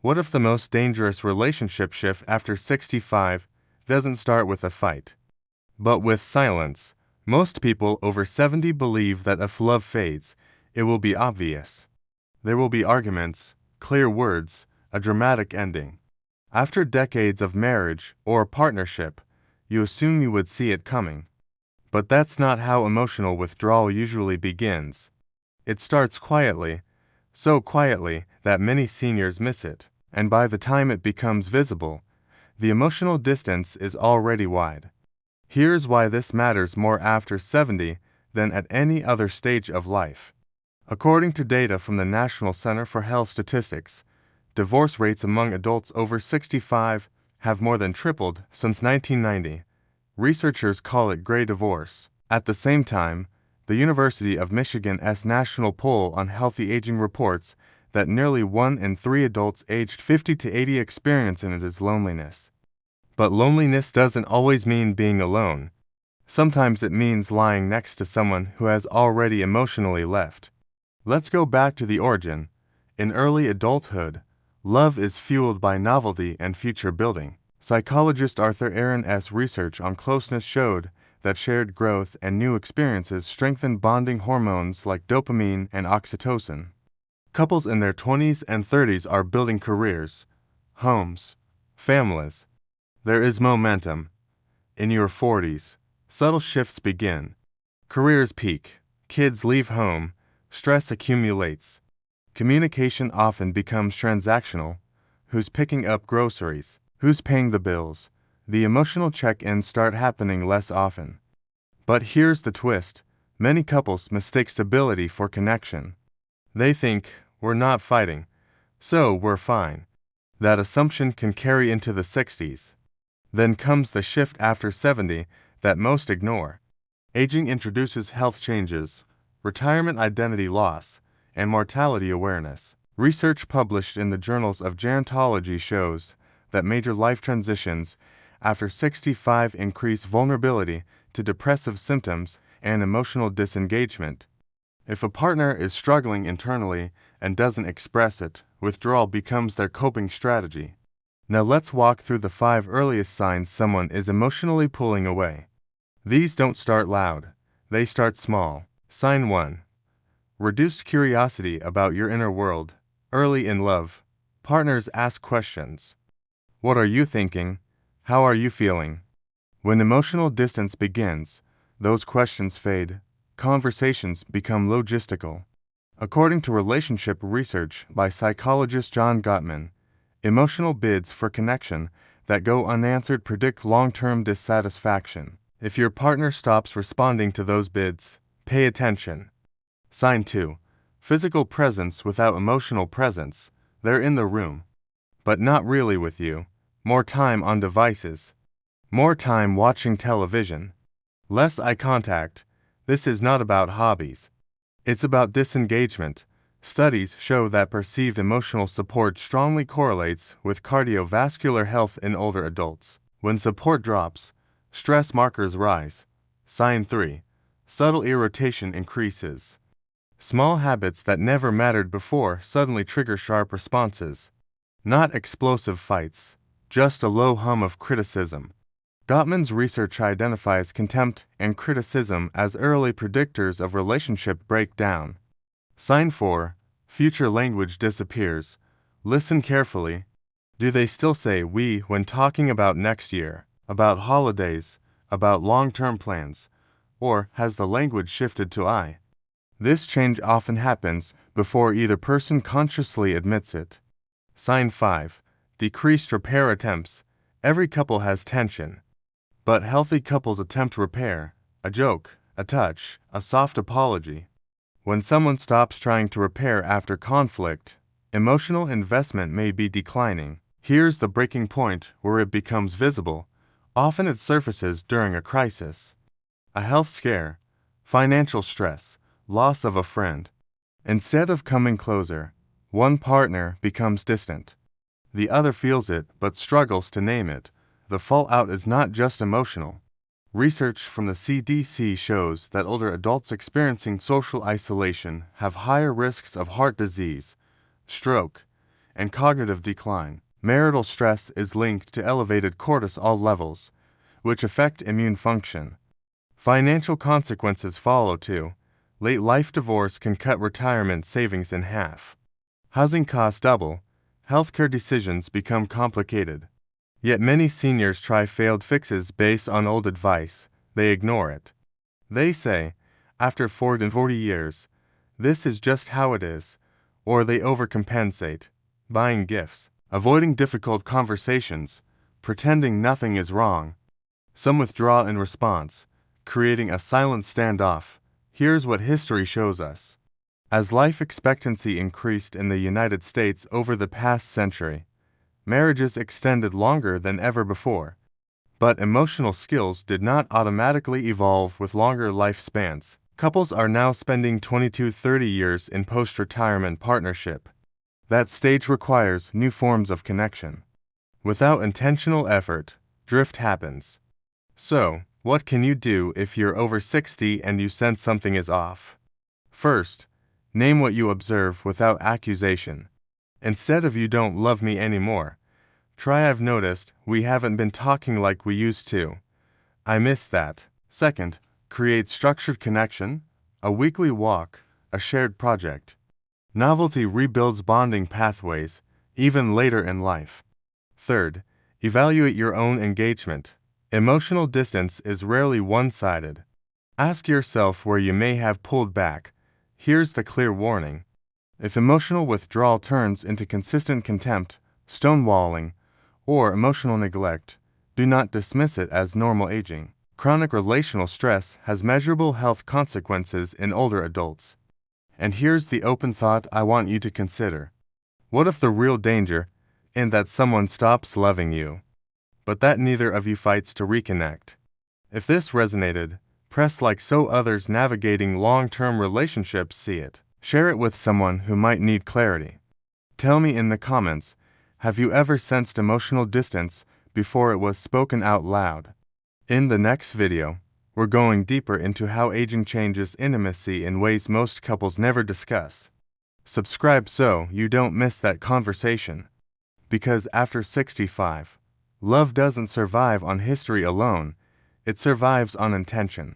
What if the most dangerous relationship shift after 65 doesn't start with a fight, but with silence? Most people over 70 believe that if love fades, it will be obvious. There will be arguments, clear words, a dramatic ending. After decades of marriage or partnership, you assume you would see it coming. But that's not how emotional withdrawal usually begins. It starts quietly, so quietly that many seniors miss it, and by the time it becomes visible, the emotional distance is already wide. Here's why this matters more after 70 than at any other stage of life. According to data from the National Center for Health Statistics, divorce rates among adults over 65 have more than tripled since 1990. Researchers call it gray divorce. At the same time, the University of Michigan's National Poll on Healthy Aging reports that nearly 1 in 3 adults aged 50 to 80 experience it as loneliness. But loneliness doesn't always mean being alone. Sometimes it means lying next to someone who has already emotionally left. Let's go back to the origin. In early adulthood, love is fueled by novelty and future building. Psychologist Arthur Aaron's research on closeness showed that shared growth and new experiences strengthen bonding hormones like dopamine and oxytocin. Couples in their 20s and 30s are building careers, homes, families. There is momentum. In your 40s, subtle shifts begin. Careers peak, kids leave home, stress accumulates. Communication often becomes transactional. Who's picking up groceries? Who's paying the bills? The emotional check-ins start happening less often. But here's the twist. Many couples mistake stability for connection. They think, we're not fighting, so we're fine. That assumption can carry into the 60s. Then comes the shift after 70 that most ignore. Aging introduces health changes, retirement identity loss, and mortality awareness. Research published in the journals of gerontology shows that major life transitions after 65 increase vulnerability to depressive symptoms and emotional disengagement. If a partner is struggling internally and doesn't express it, withdrawal becomes their coping strategy. Now let's walk through the 5 earliest signs someone is emotionally pulling away. These don't start loud, they start small. Sign 1. Reduced curiosity about your inner world. Early in love, partners ask questions. What are you thinking? How are you feeling? When emotional distance begins, those questions fade. Conversations become logistical. According to relationship research by psychologist John Gottman, emotional bids for connection that go unanswered predict long-term dissatisfaction. If your partner stops responding to those bids, pay attention. Sign 2. Physical presence without emotional presence. They're in the room, but not really with you. More time on devices. More time watching television. Less eye contact. This is not about hobbies. It's about disengagement. Studies show that perceived emotional support strongly correlates with cardiovascular health in older adults. When support drops, stress markers rise. Sign 3. Subtle irritation increases. Small habits that never mattered before suddenly trigger sharp responses. Not explosive fights, just a low hum of criticism. Gottman's research identifies contempt and criticism as early predictors of relationship breakdown. Sign 4. Future language disappears. Listen carefully. Do they still say we when talking about next year, about holidays, about long-term plans, or has the language shifted to I? This change often happens before either person consciously admits it. Sign 5. Decreased repair attempts. Every couple has tension. But healthy couples attempt repair, a joke, a touch, a soft apology. When someone stops trying to repair after conflict, emotional investment may be declining. Here's the breaking point where it becomes visible. Often it surfaces during a crisis. A health scare, financial stress, loss of a friend. Instead of coming closer, one partner becomes distant. The other feels it but struggles to name it. The fallout is not just emotional. Research from the CDC shows that older adults experiencing social isolation have higher risks of heart disease, stroke, and cognitive decline. Marital stress is linked to elevated cortisol levels, which affect immune function. Financial consequences follow too. Late life divorce can cut retirement savings in half. Housing costs double. Healthcare decisions become complicated. Yet many seniors try failed fixes based on old advice. They ignore it. They say, after 40 years, this is just how it is, or they overcompensate, buying gifts, avoiding difficult conversations, pretending nothing is wrong. Some withdraw in response, creating a silent standoff. Here's what history shows us. As life expectancy increased in the United States over the past century, marriages extended longer than ever before. But emotional skills did not automatically evolve with longer lifespans. Couples are now spending 20 to 30 years in post-retirement partnership. That stage requires new forms of connection. Without intentional effort, drift happens. So, what can you do if you're over 60 and you sense something is off? First, name what you observe without accusation. Instead of "you don't love me anymore," try "I've noticed we haven't been talking like we used to. I miss that." Second, create structured connection, a weekly walk, a shared project. Novelty rebuilds bonding pathways, even later in life. Third, evaluate your own engagement. Emotional distance is rarely one-sided. Ask yourself where you may have pulled back. Here's the clear warning. If emotional withdrawal turns into consistent contempt, stonewalling, or emotional neglect, do not dismiss it as normal aging. Chronic relational stress has measurable health consequences in older adults. And here's the open thought I want you to consider. What if the real danger is that someone stops loving you, but that neither of you fights to reconnect? If this resonated, press like so others navigating long-term relationships see it. Share it with someone who might need clarity. Tell me in the comments, have you ever sensed emotional distance before it was spoken out loud? In the next video, we're going deeper into how aging changes intimacy in ways most couples never discuss. Subscribe so you don't miss that conversation. Because after 65, love doesn't survive on history alone, it survives on intention.